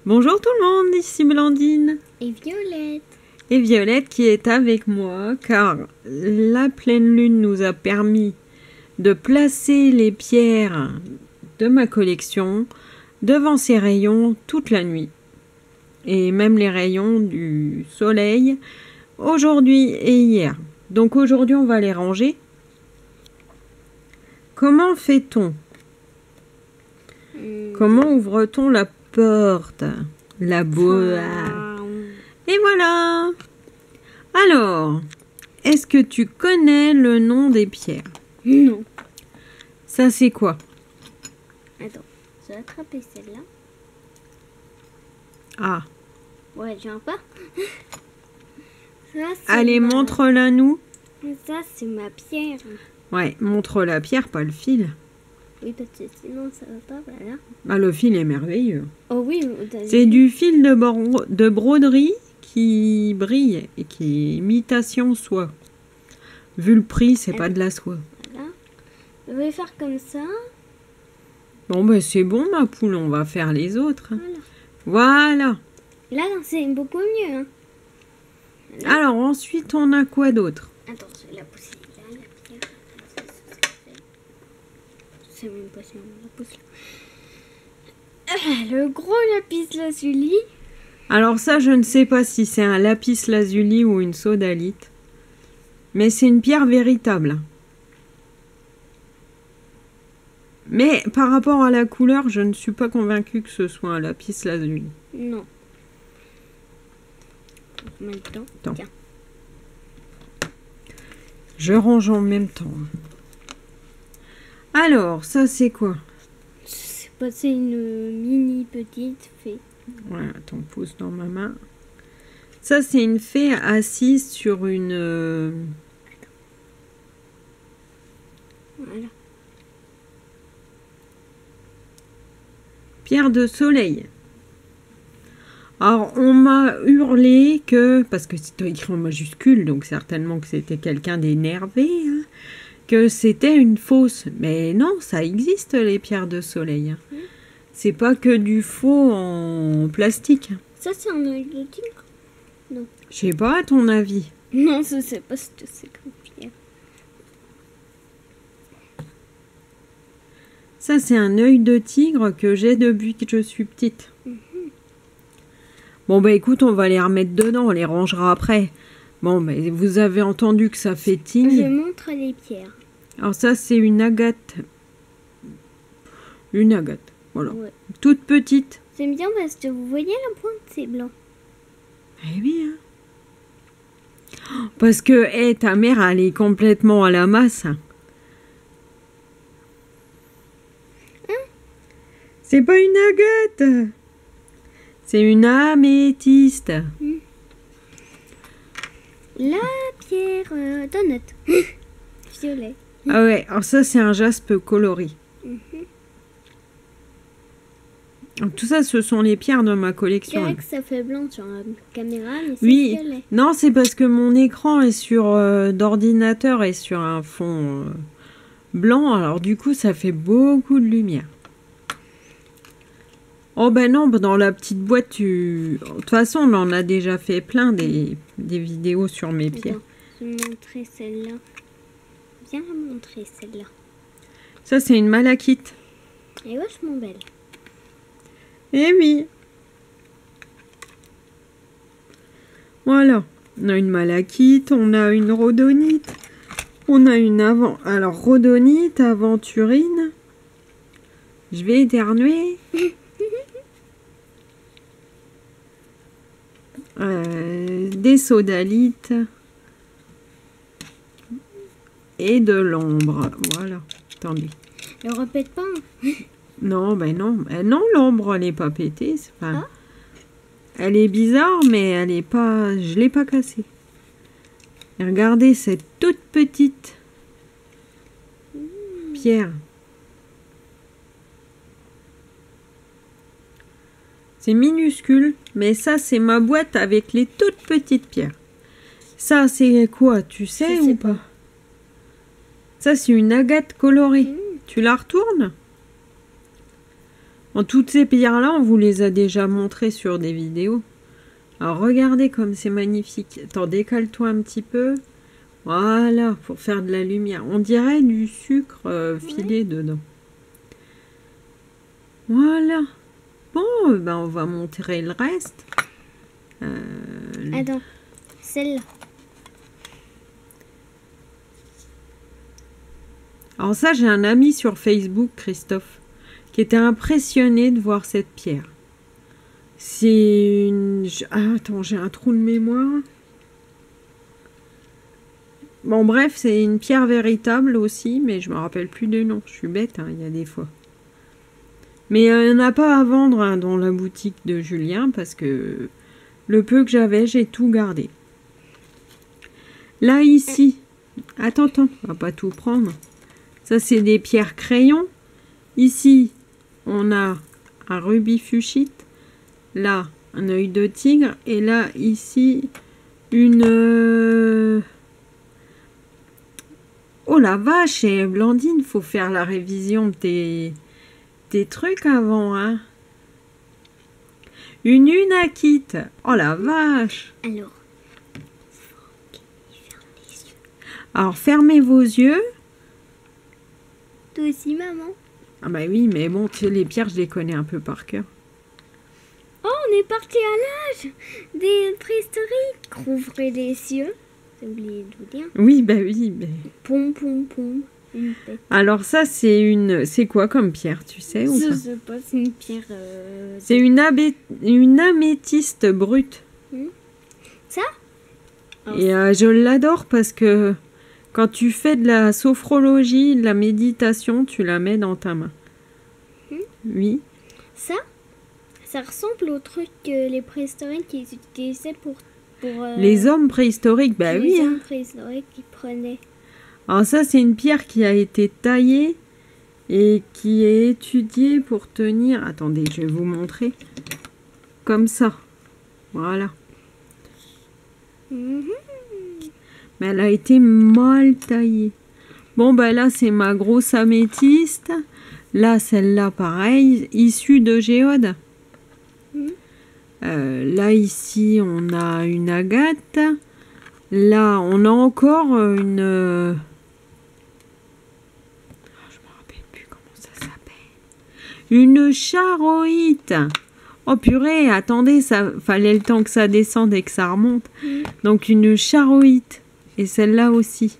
Bonjour tout le monde, ici Blandine. Et Violette. Et Violette qui est avec moi car la pleine lune nous a permis de placer les pierres de ma collection devant ces rayons toute la nuit. Et même les rayons du soleil aujourd'hui et hier. Donc aujourd'hui on va les ranger. Comment fait-on? Comment ouvre-t-on la porte? La boîte. Et voilà. Alors, est-ce que tu connais le nom des pierres? Non. Ça c'est quoi? Attends, je vais attraper celle-là. Ah. Ouais, je viens pas. Ça, Allez, montre-la nous. Ça, c'est ma pierre. Ouais, montre la pierre, pas le fil. Oui, parce que sinon, ça va pas, voilà. Ah, le fil est merveilleux. Oh oui, c'est du fil de broderie qui brille et qui est imitation soie. Vu le prix, c'est pas de la soie. Voilà. Je vais faire comme ça. Bon, ben c'est bon, ma poule, on va faire les autres. Voilà. Voilà. Là, c'est beaucoup mieux. Hein. Voilà. Alors, ensuite, on a quoi d'autre? Attends, je vais la pousser là, la pierre. C'est même pas si on la pousse là. Le gros lapis lazuli. Alors ça, je ne sais pas si c'est un lapis lazuli ou une sodalite. Mais c'est une pierre véritable. Mais par rapport à la couleur, je ne suis pas convaincue que ce soit un lapis lazuli. Non. Maintenant, tiens. Je range en même temps. Alors, ça c'est quoi? C'est une mini petite fée. Voilà, attends, pousse dans ma main. Ça c'est une fée assise sur une... Voilà. Pierre de soleil. Alors, on m'a hurlé que, parce que c'était écrit en majuscule, donc certainement que c'était quelqu'un d'énervé, hein, que c'était une fausse. Mais non, ça existe, les pierres de soleil. Hein. C'est pas que du faux en plastique. Ça, c'est un œil de tigre? Non. Je sais pas, à ton avis. Non, je sais pas ce que c'est comme pierre. Ça, c'est un œil de tigre que j'ai depuis que je suis petite. Bon, bah écoute, on va les remettre dedans, on les rangera après. Bon, bah vous avez entendu que ça fait ting. Je montre les pierres. Alors ça, c'est une agate. Une agate, voilà. Ouais. Toute petite. C'est bien parce que vous voyez la pointe, c'est blanc. Eh bien. Parce que ta mère, elle est complètement à la masse. Hein? C'est pas une agate. C'est une améthyste. La pierre donut. Violet. Ah ouais, alors ça c'est un jaspe coloré. Donc, tout ça, ce sont les pierres de ma collection. C'est vrai que ça fait blanc sur la caméra, mais c'est oui, violet. Non, c'est parce que mon écran est sur d'ordinateur et sur un fond blanc, alors du coup ça fait beaucoup de lumière. Oh ben non, dans la petite boîte, de toute façon, on en a déjà fait plein des vidéos sur mes pierres. Je vais montrer celle-là. Viens montrer celle-là. Ça, c'est une malachite. Elle est vachement belle. Eh oui. Voilà. On a une malachite, on a une rhodonite, on a une alors rhodonite, aventurine. Je vais éternuer. Des sodalites et de l'ombre. Voilà. Attendez. Ne répète pas. Non, ben non. Non, l'ombre, elle n'est pas pétée. Enfin, elle est bizarre, mais elle est pas... Je l'ai pas cassée. Et regardez cette toute petite pierre. C'est minuscule, mais ça, c'est ma boîte avec les toutes petites pierres. Ça, c'est quoi? Tu sais ou pas? Ça, c'est une agate colorée. Tu la retournes? Bon, toutes ces pierres-là, on vous les a déjà montrées sur des vidéos. Alors, regardez comme c'est magnifique. Attends, décale-toi un petit peu. Voilà, pour faire de la lumière. On dirait du sucre filé dedans. Voilà. Bon, ben on va montrer le reste. Attends, celle-là. Alors ça, j'ai un ami sur Facebook, Christophe, qui était impressionné de voir cette pierre. C'est une... Ah, attends, j'ai un trou de mémoire. Bon, bref, c'est une pierre véritable aussi, mais je me rappelle plus de nom. Je suis bête, hein, il y a des fois. Mais il n'y en a pas à vendre hein, dans la boutique de Julien, parce que le peu que j'avais, j'ai tout gardé. Là, ici... Attends, on va pas tout prendre. Ça, c'est des pierres crayons. Ici, on a un rubis fuchsite. Là, un œil de tigre. Et là, ici, une... Oh la vache, et Blandine, faut faire la révision de tes trucs avant, hein. Une unakite. Oh la vache. Alors, fermez vos yeux. Toi aussi, maman. Ah bah oui, mais bon, tu sais, les pierres, je les connais un peu par cœur. Oh, on est parti à l'âge des préhistoriques. Rouvrez les yeux. J'ai oublié de vous dire. Oui, bah oui, mais... Pom, pom, pom. Une tête. Alors ça, c'est une... C'est quoi comme pierre, tu sais ou Je pas? sais pas, c'est une pierre... C'est une améthyste brute. Ça? Et je l'adore parce que quand tu fais de la sophrologie, de la méditation, tu la mets dans ta main. Oui. Ça ressemble au truc que les préhistoriques ils utilisaient pour les hommes préhistoriques, bah oui. Les hommes préhistoriques qui prenaient. Alors ça, c'est une pierre qui a été taillée et qui est étudiée pour tenir... Attendez, je vais vous montrer. Comme ça. Voilà. Mais elle a été mal taillée. Bon, bah là, c'est ma grosse améthyste. Là, celle-là, pareil, issue de géode. Là, ici, on a une agate. Là, on a encore une... je me rappelle plus comment ça s'appelle. Une charoïte. Oh purée, attendez, ça fallait le temps que ça descende et que ça remonte. Donc une charoïte. Et celle-là aussi.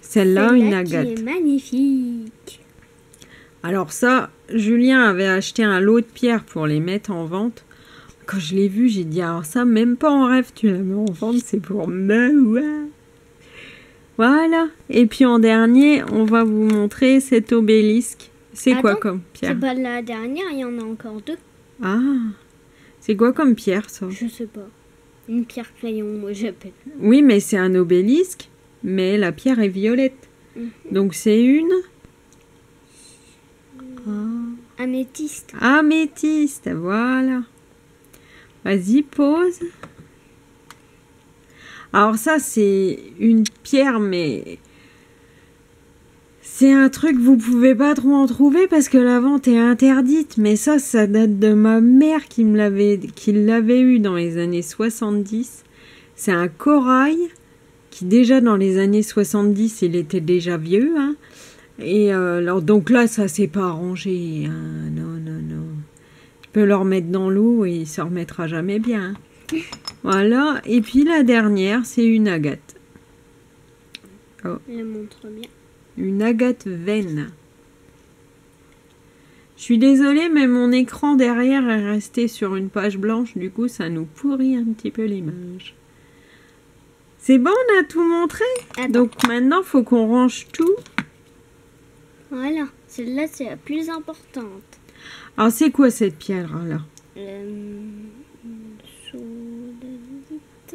Celle-là, une agate. Qui est magnifique. Alors ça, Julien avait acheté un lot de pierres pour les mettre en vente. Quand je l'ai vu, j'ai dit, alors ça, même pas en rêve, tu la mets en vente, c'est pour moi. Voilà. Et puis en dernier, on va vous montrer cet obélisque. C'est quoi comme pierre? C'est pas la dernière, il y en a encore deux. Ah, c'est quoi comme pierre, ça? Je sais pas. Une pierre crayon, moi j'appelle. Oui, mais c'est un obélisque, mais la pierre est violette. Donc c'est une... Améthyste. Améthyste, voilà. Vas-y, pose. Alors ça, c'est une pierre, mais... C'est un truc, vous pouvez pas trop en trouver parce que la vente est interdite. Mais ça date de ma mère qui l'avait eu dans les années 70. C'est un corail qui déjà dans les années 70, il était déjà vieux. Hein. Et alors, donc là, ça s'est pas arrangé. Hein. Non. Tu peux le remettre dans l'eau et il se remettra jamais bien. Hein. Voilà. Et puis la dernière, c'est une agate. Oh. Elle montre bien. Une agate veine. Je suis désolée, mais mon écran derrière est resté sur une page blanche. Du coup, ça nous pourrit un petit peu l'image. C'est bon, on a tout montré. Donc maintenant, il faut qu'on range tout. Voilà. Celle-là, c'est la plus importante. Alors, c'est quoi cette pierre-là?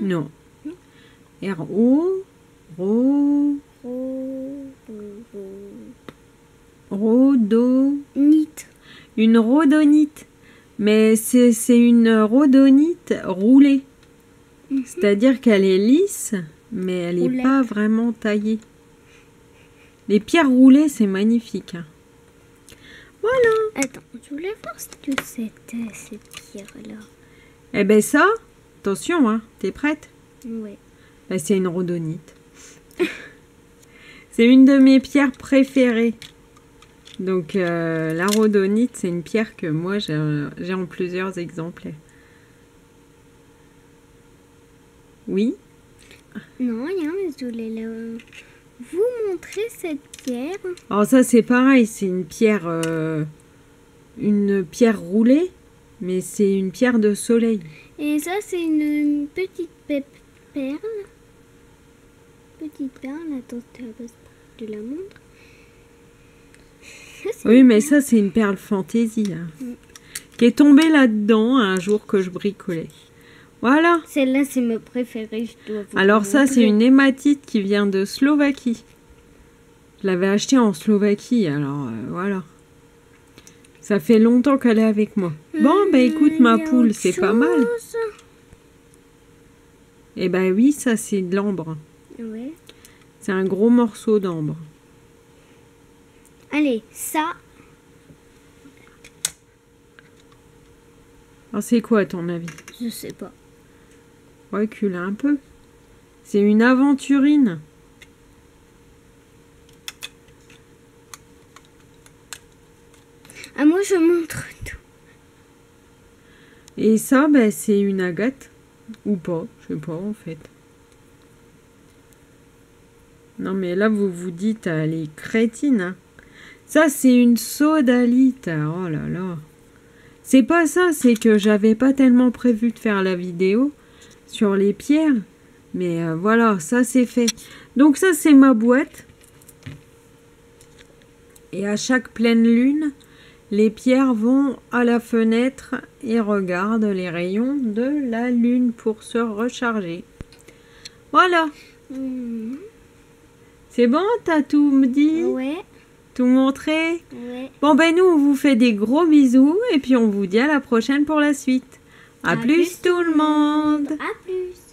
Non. R-O... Rhodonite. Une rhodonite. Mais c'est une rhodonite roulée. C'est-à-dire qu'elle est lisse, mais elle n'est pas vraiment taillée. Les pierres roulées, c'est magnifique. Hein. Voilà. Attends, je voulais voir ce que c'était cette pierre-là. Eh ben ça, attention, hein, t'es prête? Ouais. Ben, c'est une rhodonite. C'est une de mes pierres préférées. Donc la rhodonite, c'est une pierre que moi j'ai en plusieurs exemplaires. Oui? Non, rien, mais je voulais vous montrer cette pierre. Alors ça c'est pareil, c'est une pierre roulée, mais c'est une pierre de soleil. Et ça, c'est une petite perle. Petite perle, attends, tu la montres. Oui, mais ça c'est une perle fantaisie, hein, qui est tombée là-dedans un jour que je bricolais. Voilà. Celle-là, c'est ma préférée, je dois vous Alors ça, c'est une hématite qui vient de Slovaquie. Je l'avais achetée en Slovaquie, alors voilà. Ça fait longtemps qu'elle est avec moi. Bon, bah écoute ma poule, c'est pas mal. Eh ben oui, ça c'est de l'ambre. Ouais. C'est un gros morceau d'ambre. Allez, ça. Alors c'est quoi à ton avis? Je sais pas. Recule un peu. C'est une aventurine. Ah, moi je montre tout. Et ça, ben, c'est une agate. Ou pas, je sais pas en fait. Non mais là vous vous dites, elle est crétine. Hein. Ça c'est une sodalite. Oh là là. C'est pas ça, c'est que j'avais pas tellement prévu de faire la vidéo sur les pierres. Mais voilà, ça c'est fait. Donc ça c'est ma boîte. Et à chaque pleine lune, les pierres vont à la fenêtre et regardent les rayons de la lune pour se recharger. Voilà. C'est bon, t'as tout dit? Ouais. Tout montré? Ouais. Bon ben nous on vous fait des gros bisous et puis on vous dit à la prochaine pour la suite. À plus tout le monde. À plus.